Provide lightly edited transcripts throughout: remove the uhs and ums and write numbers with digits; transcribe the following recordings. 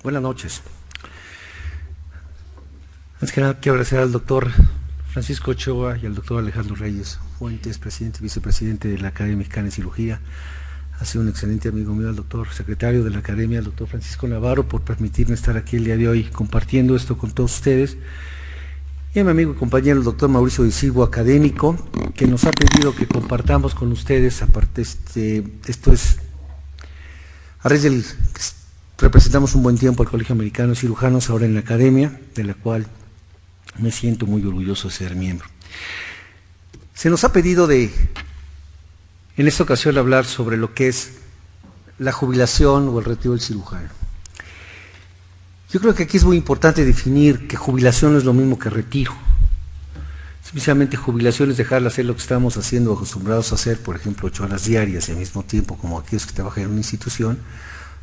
Buenas noches. Antes que nada, quiero agradecer al doctor Francisco Ochoa y al doctor Alejandro Reyes Fuentes, presidente y vicepresidente de la Academia Mexicana de Cirugía. Ha sido un excelente amigo mío, el doctor secretario de la Academia, el doctor Francisco Navarro, por permitirme estar aquí el día de hoy compartiendo esto con todos ustedes. Y a mi amigo y compañero, el doctor Mauricio de Silva, académico, que nos ha pedido que compartamos con ustedes, aparte esto es a raíz del que representamos un buen tiempo al Colegio Americano de Cirujanos, ahora en la Academia, de la cual me siento muy orgulloso de ser miembro. Se nos ha pedido en esta ocasión hablar sobre lo que es la jubilación o el retiro del cirujano. Yo creo que aquí es muy importante definir que jubilación no es lo mismo que retiro. Simplemente jubilación es dejar de hacer lo que estamos haciendo, acostumbrados a hacer, por ejemplo, 8 horas diarias y al mismo tiempo como aquellos que trabajan en una institución,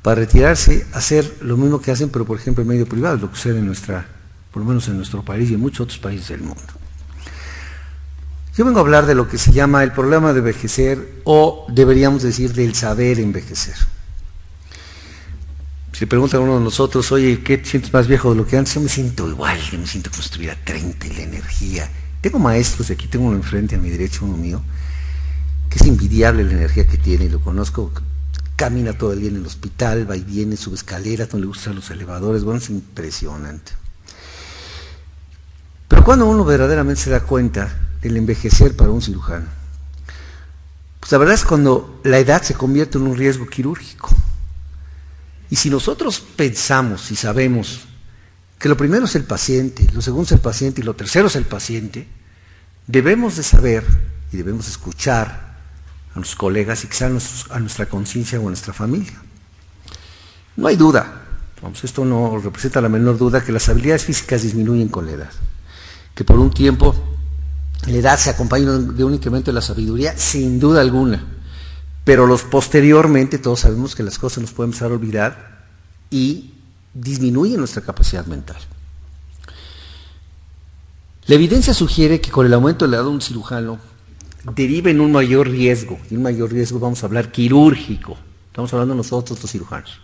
para retirarse, hacer lo mismo que hacen, pero por ejemplo en medio privado, lo que sucede por lo menos en nuestro país y en muchos otros países del mundo. Yo vengo a hablar de lo que se llama el problema de envejecer, o deberíamos decir del saber envejecer. Si le preguntan a uno de nosotros, oye, ¿qué te sientes más viejo de lo que antes? Yo me siento igual, yo me siento como si tuviera 30 y la energía. Tengo maestros, aquí tengo uno enfrente a mi derecha, uno mío, que es envidiable la energía que tiene, y lo conozco, camina todo el día en el hospital, va y viene, sube escaleras, no le gustan los elevadores, bueno, es impresionante. Pero cuando uno verdaderamente se da cuenta del envejecer para un cirujano, pues la verdad es cuando la edad se convierte en un riesgo quirúrgico. Y si nosotros pensamos y sabemos que lo primero es el paciente, lo segundo es el paciente y lo tercero es el paciente, debemos de saber y debemos escuchar a nuestros colegas y quizá a nuestra conciencia o a nuestra familia. No hay duda, esto no representa la menor duda, que las habilidades físicas disminuyen con la edad, que por un tiempo la edad se acompaña de un incremento de la sabiduría, sin duda alguna, pero posteriormente todos sabemos que las cosas nos pueden empezar a olvidar y disminuye nuestra capacidad mental. La evidencia sugiere que con el aumento de la edad de un cirujano deriva en un mayor riesgo, y un mayor riesgo vamos a hablar quirúrgico, estamos hablando nosotros los cirujanos.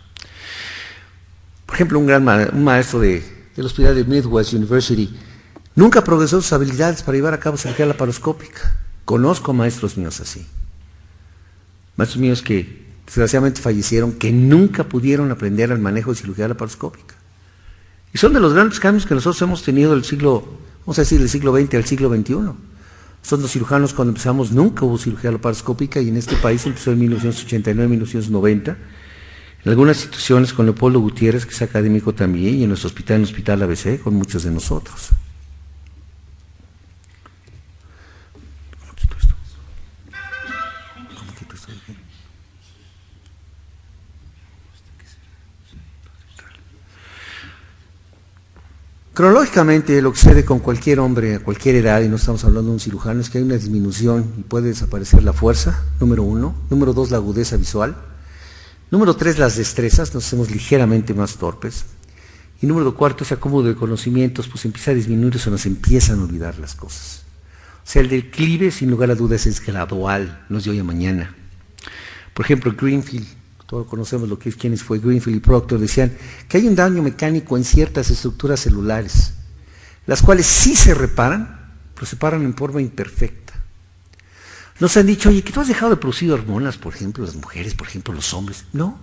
Por ejemplo, un maestro del hospital de Midwest University nunca progresó sus habilidades para llevar a cabo cirugía laparoscópica. Conozco maestros míos así, maestros míos que desgraciadamente fallecieron, que nunca pudieron aprender el manejo de cirugía laparoscópica. Y son de los grandes cambios que nosotros hemos tenido del siglo XX al siglo XXI. Son los cirujanos, cuando empezamos nunca hubo cirugía laparoscópica, y en este país empezó en 1989, 1990, en algunas instituciones con Leopoldo Gutiérrez, que es académico también, y en nuestro hospital, en el Hospital ABC, con muchos de nosotros. Cronológicamente, lo que sucede con cualquier hombre a cualquier edad, y no estamos hablando de un cirujano, es que hay una disminución y puede desaparecer la fuerza, número 1. Número 2, la agudeza visual. Número 3, las destrezas, nos hacemos ligeramente más torpes. Y número 4, ese acúmulo de conocimientos, pues empieza a disminuir o se nos empiezan a olvidar las cosas. O sea, el declive, sin lugar a dudas, es gradual, no es de hoy a mañana. Por ejemplo, Greenfield, todos conocemos lo que es, quiénes fue Greenfield y Proctor, decían que hay un daño mecánico en ciertas estructuras celulares, las cuales sí se reparan, pero se paran en forma imperfecta. Nos han dicho, oye, que tú has dejado de producir hormonas, por ejemplo, las mujeres, por ejemplo, los hombres. No.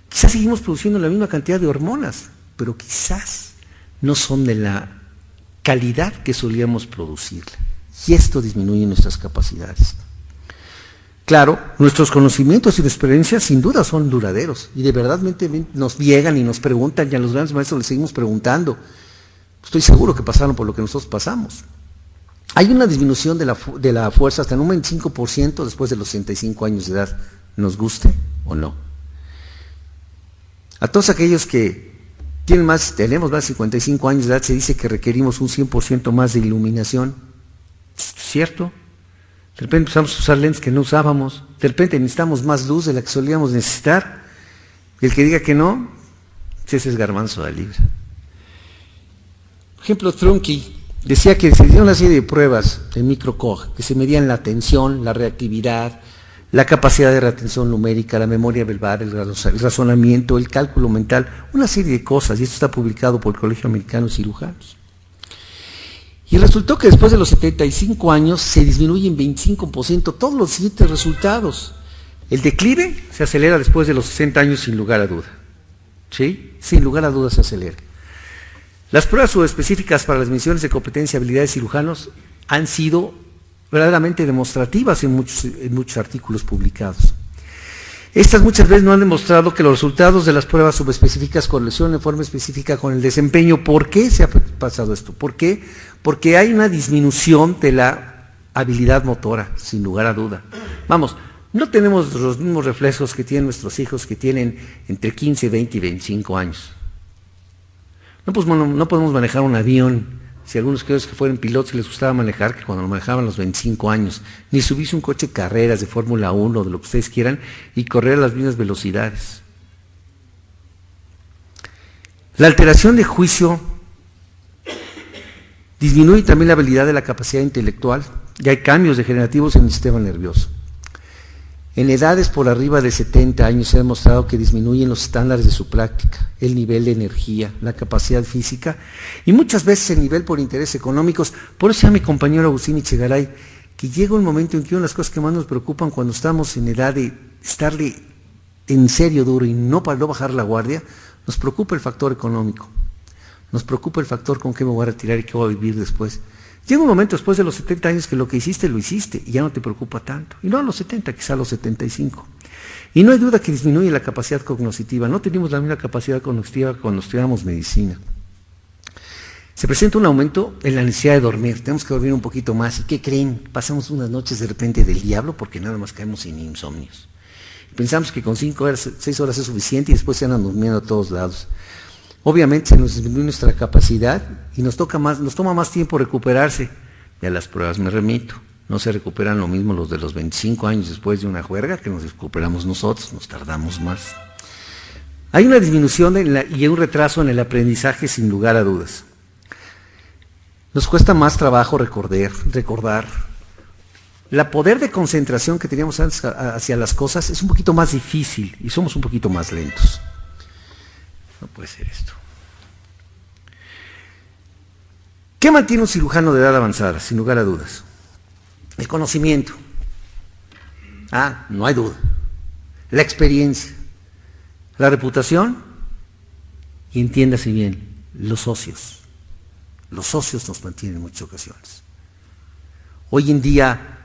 Quizás seguimos produciendo la misma cantidad de hormonas, pero quizás no son de la calidad que solíamos producirla. Y esto disminuye nuestras capacidades. Claro, nuestros conocimientos y experiencias sin duda son duraderos, y de verdad nos llegan y nos preguntan, y a los grandes maestros les seguimos preguntando. Estoy seguro que pasaron por lo que nosotros pasamos. Hay una disminución de la fuerza hasta en un 25% después de los 65 años de edad, nos guste o no. A todos aquellos que tenemos más de 55 años de edad, se dice que requerimos un 100% más de iluminación. ¿Cierto? De repente empezamos a usar lentes que no usábamos, de repente necesitamos más luz de la que solíamos necesitar. El que diga que no, ese es garbanzo de libra. Por ejemplo, Trunki decía que se hicieron una serie de pruebas de microcog que se medían la tensión, la reactividad, la capacidad de retención numérica, la memoria verbal, el razonamiento, el cálculo mental, una serie de cosas, y esto está publicado por el Colegio Americano de Cirujanos. Y resultó que después de los 75 años se disminuye en 25% todos los siguientes resultados. El declive se acelera después de los 60 años sin lugar a duda. ¿Sí? Sin lugar a duda se acelera. Las pruebas subespecíficas para las mediciones de competencia y habilidades de cirujanos han sido verdaderamente demostrativas en muchos artículos publicados. Estas muchas veces no han demostrado que los resultados de las pruebas subespecíficas correlacionan de forma específica con el desempeño. ¿Por qué se ha pasado esto? ¿Por qué? Porque hay una disminución de la habilidad motora, sin lugar a duda. Vamos, no tenemos los mismos reflejos que tienen nuestros hijos que tienen entre 15, 20 y 25 años. No podemos manejar un avión, si algunos que fueron pilotos les gustaba manejar, que cuando lo manejaban a los 25 años, ni subirse un coche de carreras de Fórmula 1, de lo que ustedes quieran, y correr a las mismas velocidades. La alteración de juicio disminuye también la habilidad de la capacidad intelectual, y hay cambios degenerativos en el sistema nervioso. En edades por arriba de 70 años se ha demostrado que disminuyen los estándares de su práctica, el nivel de energía, la capacidad física y muchas veces el nivel por intereses económicos. Por eso decía mi compañero Agustín Echegaray que llega un momento en que una de las cosas que más nos preocupan cuando estamos en edad de estarle en serio duro y no para no bajar la guardia, nos preocupa el factor económico, nos preocupa el factor con qué me voy a retirar y qué voy a vivir después. Llega un momento después de los 70 años que lo que hiciste, lo hiciste y ya no te preocupa tanto. Y no a los 70, quizá a los 75. Y no hay duda que disminuye la capacidad cognitiva. No tenemos la misma capacidad cognitiva cuando estudiamos medicina. Se presenta un aumento en la necesidad de dormir. Tenemos que dormir un poquito más. ¿Y qué creen? Pasamos unas noches de repente del diablo porque nada más caemos en insomnios. Pensamos que con 5 horas, 6 horas es suficiente y después se andan durmiendo a todos lados. Obviamente se nos disminuye nuestra capacidad y nos toma más tiempo recuperarse. Y a las pruebas me remito. No se recuperan lo mismo los de los 25 años después de una juerga que nos recuperamos nosotros, nos tardamos más. Hay una disminución y un retraso en el aprendizaje sin lugar a dudas. Nos cuesta más trabajo recordar. La poder de concentración que teníamos antes hacia las cosas es un poquito más difícil y somos un poquito más lentos. No puede ser esto. ¿Qué mantiene un cirujano de edad avanzada? Sin lugar a dudas. El conocimiento. No hay duda. La experiencia. La reputación. Y entiéndase bien, los socios. Los socios nos mantienen en muchas ocasiones. Hoy en día,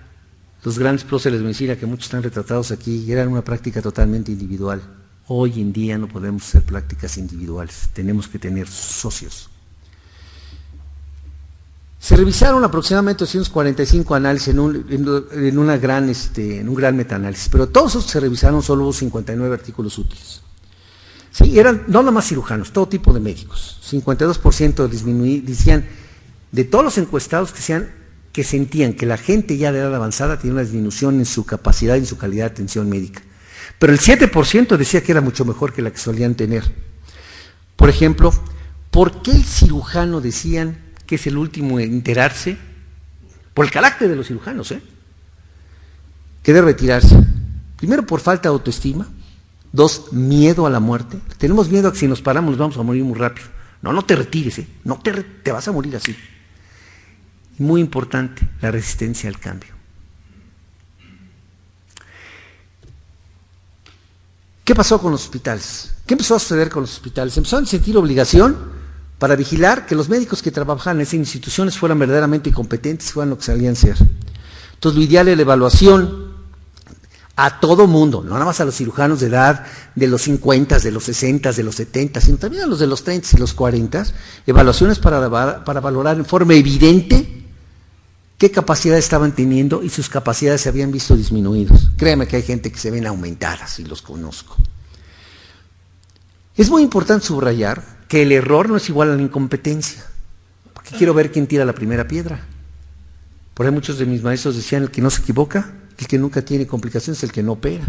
los grandes próceres de medicina que muchos están retratados aquí eran una práctica totalmente individual. Hoy en día no podemos hacer prácticas individuales, tenemos que tener socios. Se revisaron aproximadamente 245 análisis en un gran metaanálisis, pero todos esos se revisaron, solo hubo 59 artículos útiles. Sí, eran no nada más cirujanos, todo tipo de médicos. 52% decían, de todos los encuestados que sentían que la gente ya de edad avanzada tenía una disminución en su capacidad y en su calidad de atención médica. Pero el 7% decía que era mucho mejor que la que solían tener. Por ejemplo, ¿por qué el cirujano decían que es el último en enterarse? Por el carácter de los cirujanos, que debe retirarse. Primero, por falta de autoestima. 2, miedo a la muerte. Tenemos miedo a que si nos paramos nos vamos a morir muy rápido. No te retires, no te vas a morir así. Y muy importante, la resistencia al cambio. ¿Qué pasó con los hospitales? ¿Qué empezó a suceder con los hospitales? Empezaron a sentir obligación para vigilar que los médicos que trabajaban en esas instituciones fueran verdaderamente competentes, fueran lo que sabían ser. Entonces, lo ideal es la evaluación a todo mundo, no nada más a los cirujanos de edad de los 50, de los 60, de los 70, sino también a los de los 30 y los 40, evaluaciones para valorar en forma evidente qué capacidades estaban teniendo y sus capacidades se habían visto disminuidas. Créanme que hay gente que se ven aumentadas y los conozco. Es muy importante subrayar que el error no es igual a la incompetencia, porque quiero ver quién tira la primera piedra. Por ahí muchos de mis maestros decían, el que no se equivoca, el que nunca tiene complicaciones, es el que no opera.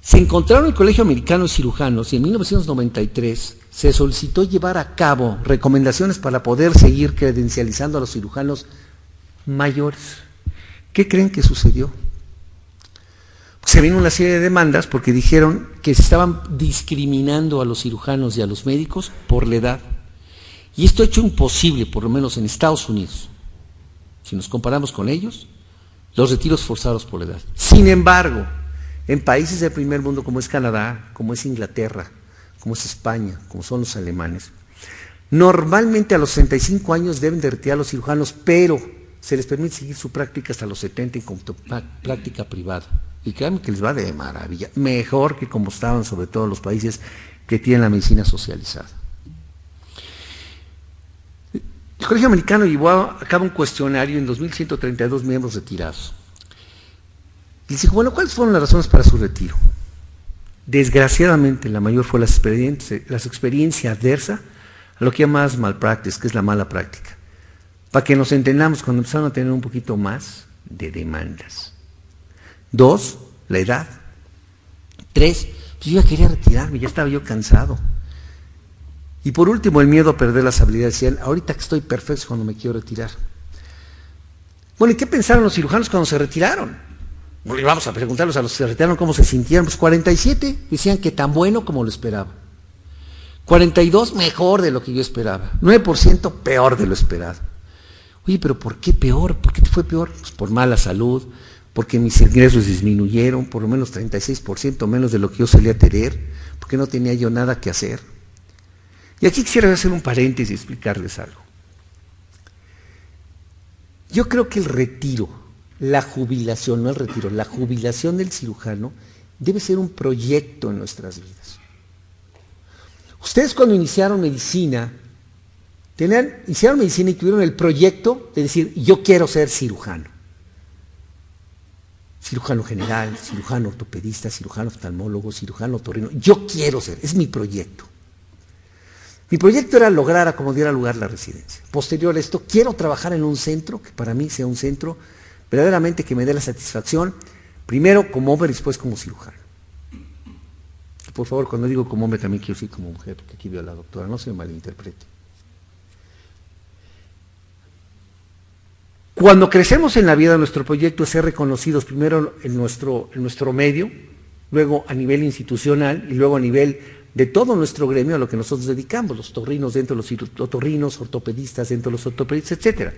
Se encontraron en el Colegio Americano de Cirujanos y en 1993 se solicitó llevar a cabo recomendaciones para poder seguir credencializando a los cirujanos mayores. ¿Qué creen que sucedió? Se vino una serie de demandas porque dijeron que se estaban discriminando a los cirujanos y a los médicos por la edad. Y esto ha hecho imposible, por lo menos en Estados Unidos, si nos comparamos con ellos, los retiros forzados por la edad. Sin embargo, en países del primer mundo como es Canadá, como es Inglaterra, como es España, como son los alemanes, normalmente a los 65 años deben de retirar los cirujanos, pero se les permite seguir su práctica hasta los 70 en práctica privada. Y créanme que les va de maravilla, mejor que como estaban sobre todo los países que tienen la medicina socializada. El Colegio Americano llevó a cabo un cuestionario en 2.132 miembros retirados. Y les dijo, bueno, ¿cuáles fueron las razones para su retiro? Desgraciadamente, la mayor fue la experiencia adversa a lo que llamas malpractice, que es la mala práctica. Para que nos entendamos, cuando empezaron a tener un poquito más de demandas. 2, la edad. 3, pues yo ya quería retirarme, ya estaba yo cansado. Y por último, el miedo a perder las habilidades. Decían, ahorita que estoy perfecto es cuando me quiero retirar. Bueno, ¿y qué pensaron los cirujanos cuando se retiraron? Bueno, vamos a preguntarles a los que se retiraron cómo se sintieron. Pues 47 decían que tan bueno como lo esperaba. 42 mejor de lo que yo esperaba. 9% peor de lo esperado. Oye, pero ¿por qué peor? ¿Por qué te fue peor? Pues por mala salud, porque mis ingresos disminuyeron, por lo menos 36% menos de lo que yo solía tener, porque no tenía yo nada que hacer. Y aquí quisiera hacer un paréntesis y explicarles algo. Yo creo que el retiro, la jubilación, no el retiro, la jubilación del cirujano debe ser un proyecto en nuestras vidas. Ustedes cuando iniciaron medicina y tuvieron el proyecto de decir, yo quiero ser cirujano. Cirujano general, cirujano ortopedista, cirujano oftalmólogo, cirujano otorrino. Yo quiero ser, es mi proyecto. Mi proyecto era lograr a como diera lugar la residencia. Posterior a esto, quiero trabajar en un centro, que para mí sea un centro verdaderamente que me dé la satisfacción, primero como hombre y después como cirujano. Y por favor, cuando digo como hombre también quiero decir como mujer, porque aquí veo a la doctora, no se me malinterprete. Cuando crecemos en la vida, nuestro proyecto es ser reconocidos primero en nuestro medio, luego a nivel institucional y luego a nivel de todo nuestro gremio a lo que nosotros dedicamos, los otorrinos dentro de los otorrinos, ortopedistas dentro de los ortopedistas, etc.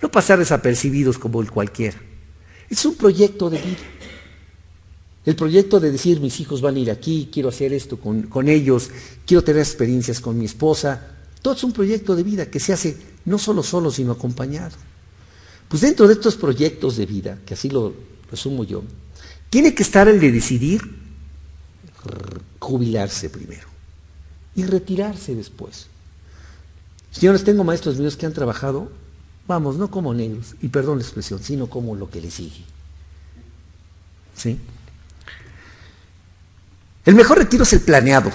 No pasar desapercibidos como el cualquiera. Es un proyecto de vida. El proyecto de decir, mis hijos van a ir aquí, quiero hacer esto con ellos, quiero tener experiencias con mi esposa. Todo es un proyecto de vida que se hace no solo sino acompañado. Pues dentro de estos proyectos de vida, que así lo resumo yo, tiene que estar el de decidir jubilarse primero y retirarse después. Señores, tengo maestros míos que han trabajado, vamos, no como negros, y perdón la expresión, sino como lo que les sigue. ¿Sí? El mejor retiro es el planeado.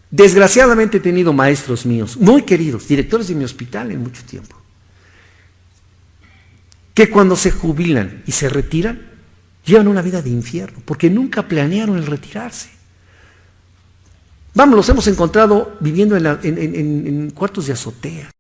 Desgraciadamente he tenido maestros míos, muy queridos, directores de mi hospital en mucho tiempo, que cuando se jubilan y se retiran, llevan una vida de infierno, porque nunca planearon el retirarse. Vamos, los hemos encontrado viviendo en cuartos de azotea.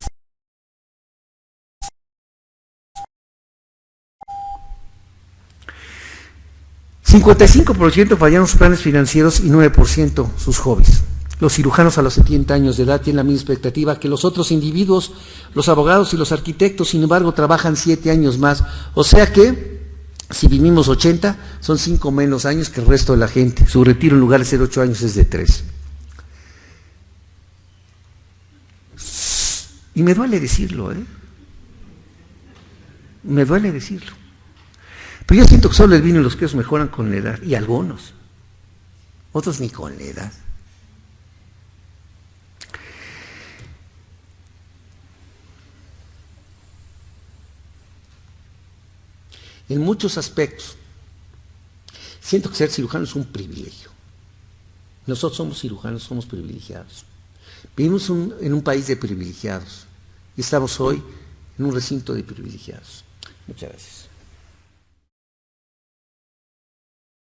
$55% fallaron sus planes financieros y 9% sus hobbies. Los cirujanos a los 70 años de edad tienen la misma expectativa que los otros individuos, los abogados y los arquitectos, sin embargo trabajan 7 años más. O sea que, si vivimos 80, son 5 menos años que el resto de la gente. Su retiro en lugar de ser 8 años es de 3. Y me duele decirlo, Me duele decirlo. Pero yo siento que solo el vino y los quesos mejoran con la edad, y algunos. Otros ni con la edad. En muchos aspectos, siento que ser cirujano es un privilegio. Nosotros somos cirujanos, somos privilegiados. Vivimos en un país de privilegiados y estamos hoy en un recinto de privilegiados. Muchas gracias.